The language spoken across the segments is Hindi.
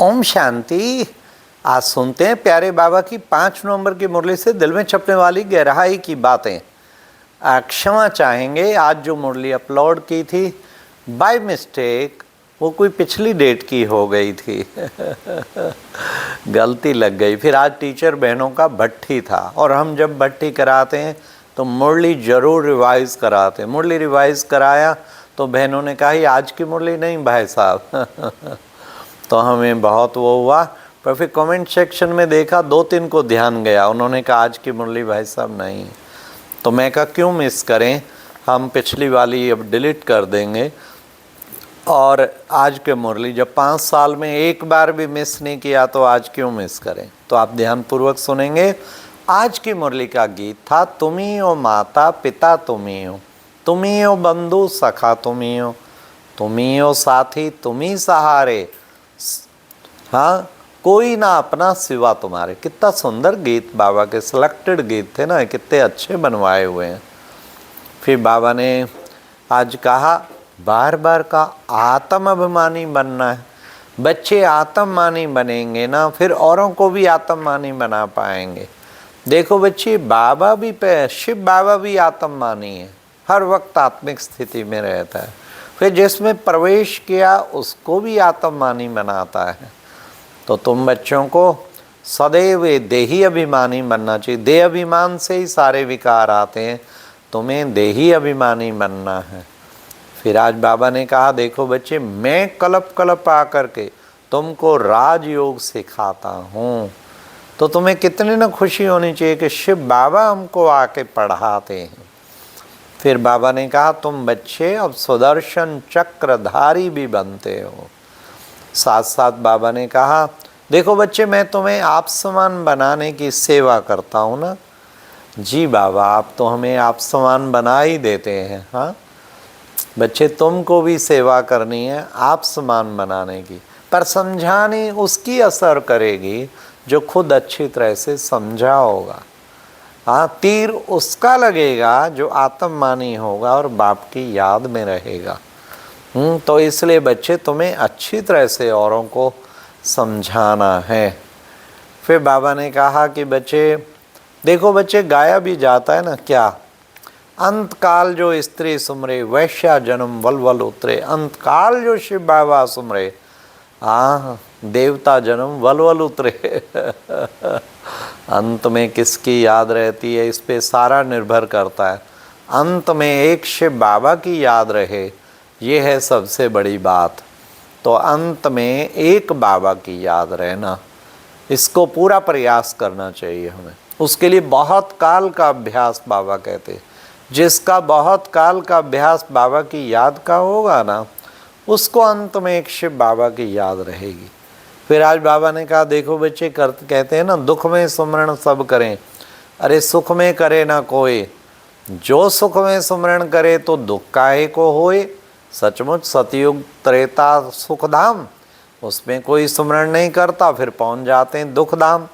ओम शांति। आज सुनते हैं प्यारे बाबा की 5 नवंबर की मुरली से दिल में छपने वाली गहराई की बातें। क्षमा चाहेंगे, आज जो मुरली अपलोड की थी बाय मिस्टेक वो कोई पिछली डेट की हो गई थी गलती लग गई। फिर आज टीचर बहनों का भट्टी था और हम जब भट्टी कराते हैं तो मुरली ज़रूर रिवाइज़ कराते हैं। मुरली रिवाइज़ कराया तो बहनों ने कहा आज की मुरली नहीं भाई साहब तो हमें बहुत वो हुआ। पर फिर कमेंट सेक्शन में देखा 2-3 को ध्यान गया, उन्होंने कहा आज की मुरली भाई साहब नहीं। तो मैं कहा क्यों मिस करें, हम पिछली वाली अब डिलीट कर देंगे और आज के मुरली जब 5 साल में एक बार भी मिस नहीं किया तो आज क्यों मिस करें। तो आप ध्यानपूर्वक सुनेंगे। आज की मुरली का गीत था तुम ही हो माता पिता, तुम ही हो बंधु सखा, तुम ही हो साथी, तुम ही सहारे, हाँ कोई ना अपना सिवा तुम्हारे। कितना सुंदर गीत, बाबा के सिलेक्टेड गीत थे ना, कितने अच्छे बनवाए हुए हैं। फिर बाबा ने आज कहा बार बार का आत्म अभिमानी बनना है। बच्चे आत्ममानी बनेंगे ना फिर औरों को भी आत्ममानी बना पाएंगे। देखो बच्चे, बाबा भी शिव बाबा भी आत्ममानी है, हर वक्त आत्मिक स्थिति में रहता है। फिर जिसमें प्रवेश किया उसको भी आत्ममानी बनाता है। तो तुम बच्चों को सदैव देही अभिमानी बनना चाहिए। देह अभिमान से ही सारे विकार आते हैं, तुम्हें देही अभिमानी बनना है। फिर आज बाबा ने कहा देखो बच्चे, मैं कलप कलप आकर के तुमको राजयोग सिखाता हूँ। तो तुम्हें कितनी ना खुशी होनी चाहिए कि शिव बाबा हमको आके पढ़ाते हैं। फिर बाबा ने कहा तुम बच्चे अब सुदर्शन चक्रधारी भी बनते हो। साथ साथ बाबा ने कहा देखो बच्चे, मैं तुम्हें आप समान बनाने की सेवा करता हूँ ना। जी बाबा, आप तो हमें आप समान बना ही देते हैं। हाँ बच्चे, तुमको भी सेवा करनी है आप समान बनाने की, पर समझानी उसकी असर करेगी जो खुद अच्छी तरह से समझा होगा। हाँ, तीर उसका लगेगा जो आत्ममानी होगा और बाप की याद में रहेगा। तो इसलिए बच्चे तुम्हें अच्छी तरह से औरों को समझाना है। फिर बाबा ने कहा कि बच्चे देखो बच्चे, गाया भी जाता है ना क्या, अंत काल जो स्त्री सुमरे वैश्या जन्म वलवल उतरे। अंत काल जो शिव बाबा सुमरे, हाँ देवता जन्म वलवल उतरे अंत में किसकी याद रहती है इस पे सारा निर्भर करता है। अंत में एक शिव बाबा की याद रहे, ये है सबसे बड़ी बात। तो अंत में एक बाबा की याद रहना, इसको पूरा प्रयास करना चाहिए हमें। उसके लिए बहुत काल का अभ्यास बाबा कहते हैं। जिसका बहुत काल का अभ्यास बाबा की याद का होगा ना, उसको अंत में एक शिव बाबा की याद रहेगी। फिर आज बाबा ने कहा देखो बच्चे, कहते हैं ना दुख में सुमरण सब करें, अरे सुख में करे ना कोई। जो सुख में सुमरण करे तो दुख काहे को होए। सचमुच सतयुग त्रेता सुखधाम, उसमें कोई सुमरण नहीं करता, फिर पहुंच जाते हैं दुखधाम।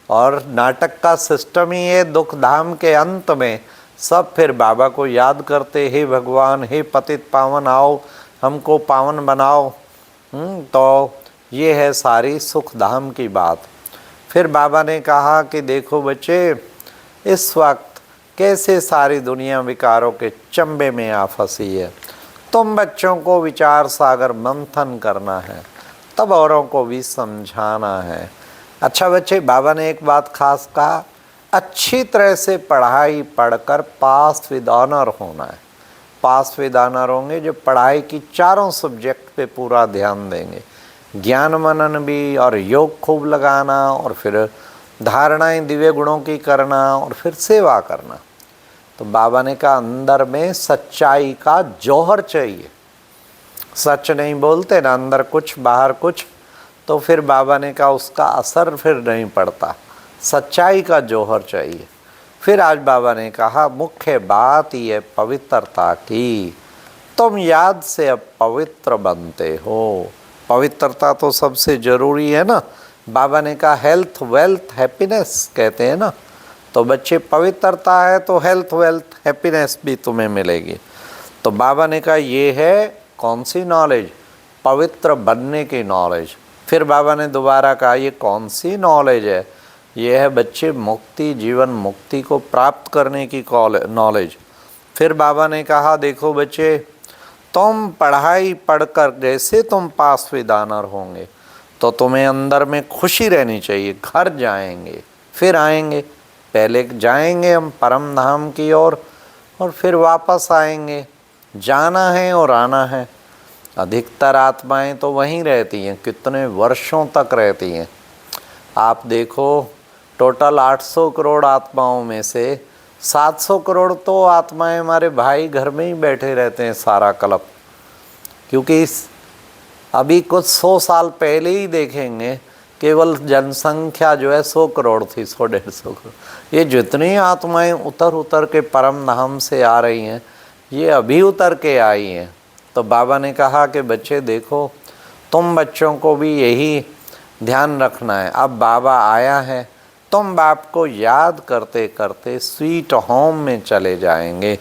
और नाटक का सिस्टम ही है, दुखधाम के अंत में सब फिर बाबा को याद करते, हे भगवान हे पतित पावन आओ हमको पावन बनाओ। तो ये है सारी सुखधाम की बात। फिर बाबा ने कहा कि देखो बच्चे, इस वक्त कैसे सारी दुनिया विकारों के चंबे में आ फंसी है। तुम बच्चों को विचार सागर मंथन करना है, तब औरों को भी समझाना है। अच्छा बच्चे, बाबा ने एक बात खास कहा, अच्छी तरह से पढ़ाई पढ़कर पास विद ऑनर होना है। पास विद ऑनर होंगे जो पढ़ाई की चारों सब्जेक्ट पे पूरा ध्यान देंगे, ज्ञान मनन भी और योग खूब लगाना, और फिर धारणाएं दिव्य गुणों की करना, और फिर सेवा करना। तो बाबा ने कहा अंदर में सच्चाई का जौहर चाहिए। सच नहीं बोलते ना, अंदर कुछ बाहर कुछ, तो फिर बाबा ने कहा उसका असर फिर नहीं पड़ता। सच्चाई का जौहर चाहिए। फिर आज बाबा ने कहा मुख्य बात ये पवित्रता की, तुम याद से अब पवित्र बनते हो। पवित्रता तो सबसे ज़रूरी है ना। बाबा ने कहा हेल्थ वेल्थ हैप्पीनेस कहते हैं ना, तो बच्चे पवित्रता है तो हेल्थ वेल्थ हैप्पीनेस भी तुम्हें मिलेगी। तो बाबा ने कहा ये है कौन सी नॉलेज, पवित्र बनने की नॉलेज। फिर बाबा ने दोबारा कहा ये कौन सी नॉलेज है, ये है बच्चे मुक्ति, जीवन मुक्ति को प्राप्त करने की नॉलेज। फिर बाबा ने कहा देखो बच्चे, तुम पढ़ाई पढ़कर जैसे तुम पास विदानर होंगे तो तुम्हें अंदर में खुशी रहनी चाहिए। घर जाएंगे फिर आएंगे, पहले जाएंगे हम परम धाम की ओर और फिर वापस आएंगे। जाना है और आना है। अधिकतर आत्माएं तो वहीं रहती हैं, कितने वर्षों तक रहती हैं। आप देखो टोटल 800 करोड़ आत्माओं में से 700 करोड़ तो आत्माएं हमारे भाई घर में ही बैठे रहते हैं सारा कल्प। क्योंकि अभी कुछ 100 साल पहले ही देखेंगे केवल जनसंख्या जो है 100 करोड़ थी, 100-150 करोड़। ये जितनी आत्माएं उतर उतर के परम धाम से आ रही हैं, ये अभी उतर के आई हैं। तो बाबा ने कहा कि बच्चे देखो, तुम बच्चों को भी यही ध्यान रखना है। अब बाबा आया है, तुम बाप को याद करते करते स्वीट होम में चले जाएंगे।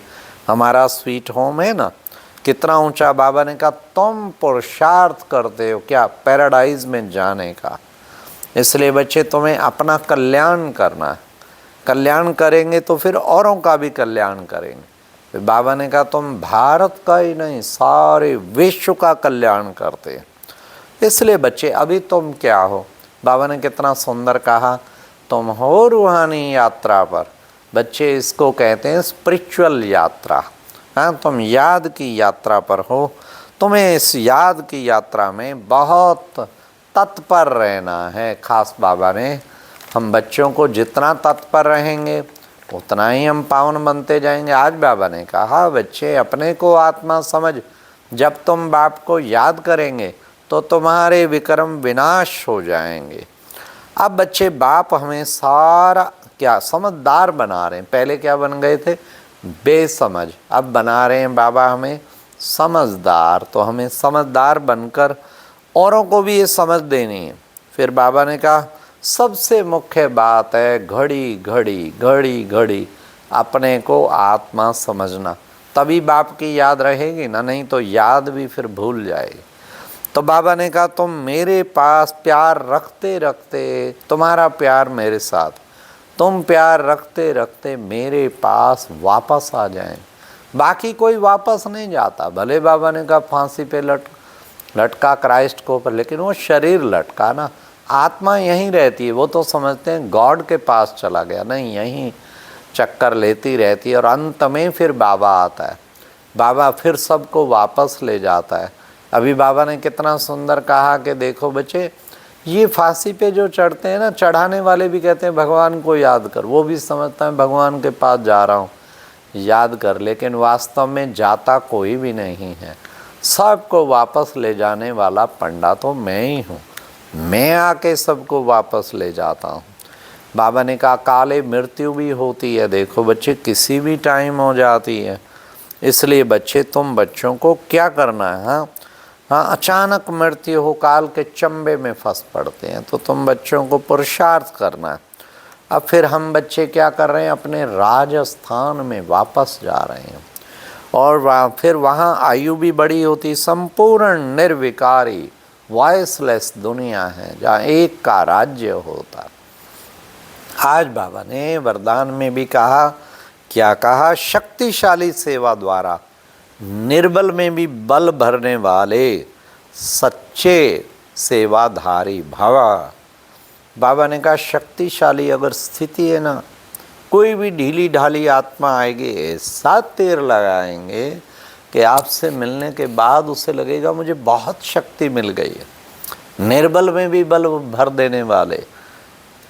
हमारा स्वीट होम है ना, कितना ऊंचा। बाबा ने कहा तुम पुरुषार्थ करते हो क्या पैराडाइज में जाने का। इसलिए बच्चे तुम्हें अपना कल्याण करना है। कल्याण करेंगे तो फिर औरों का भी कल्याण करेंगे। फिर बाबा ने कहा तुम भारत का ही नहीं सारे विश्व का कल्याण करते हैं। इसलिए बच्चे अभी तुम क्या हो, बाबा ने कितना सुंदर कहा, तुम हो रूहानी यात्रा पर। बच्चे इसको कहते हैं स्पिरिचुअल यात्रा। हाँ, तुम याद की यात्रा पर हो। तुम्हें इस याद की यात्रा में बहुत तत्पर रहना है। खास बाबा ने हम बच्चों को जितना तत्पर रहेंगे उतना ही हम पावन बनते जाएंगे। आज बाबा ने कहा बच्चे अपने को आत्मा समझ, जब तुम बाप को याद करेंगे तो तुम्हारे विक्रम विनाश हो जाएंगे। अब बच्चे बाप हमें सारा क्या समझदार बना रहे हैं। पहले क्या बन गए थे, बेसमझ। अब बना रहे हैं बाबा हमें समझदार। तो हमें समझदार बनकर औरों को भी ये समझ देनी है। फिर बाबा ने कहा सबसे मुख्य बात है घड़ी घड़ी घड़ी घड़ी अपने को आत्मा समझना, तभी बाप की याद रहेगी ना, नहीं तो याद भी फिर भूल जाएगी। तो बाबा ने कहा तुम मेरे पास प्यार रखते रखते, तुम्हारा प्यार मेरे साथ, तुम प्यार रखते रखते मेरे पास वापस आ जाएं। बाकी कोई वापस नहीं जाता। भले बाबा ने कहा फांसी पे लटका क्राइस्ट को पर, लेकिन वो शरीर लटका ना, आत्मा यहीं रहती है। वो तो समझते हैं गॉड के पास चला गया, नहीं, यहीं चक्कर लेती रहती है। और अंत में फिर बाबा आता है, बाबा फिर सबको वापस ले जाता है। अभी बाबा ने कितना सुंदर कहा कि देखो बच्चे, ये फांसी पे जो चढ़ते हैं ना, चढ़ाने वाले भी कहते हैं भगवान को याद कर। वो भी समझता है भगवान के पास जा रहा हूँ, याद कर, लेकिन वास्तव में जाता कोई भी नहीं है। सबको वापस ले जाने वाला पंडा तो मैं ही हूँ। मैं आके सबको वापस ले जाता हूँ। बाबा ने कहा काले मृत्यु भी होती है, देखो बच्चे किसी भी टाइम हो जाती है। इसलिए बच्चे तुम बच्चों को क्या करना है, हाँ, अचानक मृत्यु हो, काल के चंबे में फंस पड़ते हैं, तो तुम बच्चों को पुरुषार्थ करना है। अब फिर हम बच्चे क्या कर रहे हैं, अपने राजस्थान में वापस जा रहे हैं। और फिर वहाँ आयु भी बड़ी होती, संपूर्ण निर्विकारी वॉइसलेस दुनिया है जहाँ एक का राज्य होता। आज बाबा ने वरदान में भी कहा, क्या कहा, शक्तिशाली सेवा द्वारा निर्बल में भी बल भरने वाले सच्चे सेवाधारी भव। बाबा ने कहा शक्तिशाली अगर स्थिति है ना, कोई भी ढीली ढाली आत्मा आएगी, ऐसा तीर लगाएंगे कि आपसे मिलने के बाद उसे लगेगा मुझे बहुत शक्ति मिल गई है। निर्बल में भी बल भर देने वाले,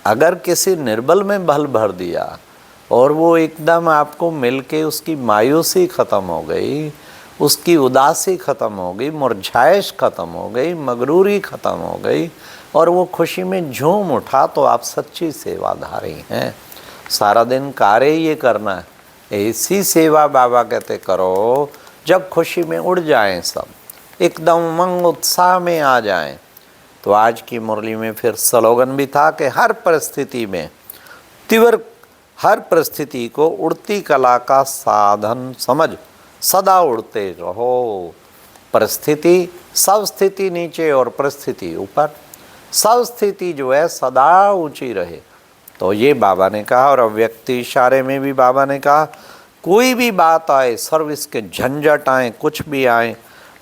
अगर किसी निर्बल में बल भर दिया और वो एकदम आपको मिलके उसकी मायूसी ख़त्म हो गई, उसकी उदासी ख़त्म हो गई, मुरझाइश ख़त्म हो गई, मगरूरी ख़त्म हो गई और वो खुशी में झूम उठा, तो आप सच्ची सेवाधारी हैं। सारा दिन कार्य ये करना है, ऐसी सेवा बाबा कहते करो जब खुशी में उड़ जाएं, सब एकदम उमंग उत्साह में आ जाएं। तो आज की मुरली में फिर स्लोगन भी था कि हर परिस्थिति में तीव्र, हर परिस्थिति को उड़ती कला का साधन समझ सदा उड़ते रहो। परिस्थिति, सब स्थिति नीचे और परिस्थिति ऊपर। सब स्थिति जो है सदा ऊंची रहे। तो ये बाबा ने कहा। और अव्यक्ति इशारे में भी बाबा ने कहा कोई भी बात आए, सर्विस के झंझट आए, कुछ भी आए,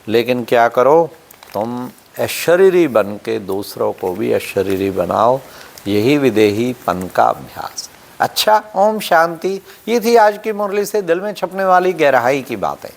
लेकिन क्या करो, तुम अशरीरी बन के दूसरों को भी अशरीरी बनाओ। यही विदेहीपन का अभ्यास। अच्छा, ओम शांति। ये थी आज की मुरली से दिल में छपने वाली गहराई की बातें।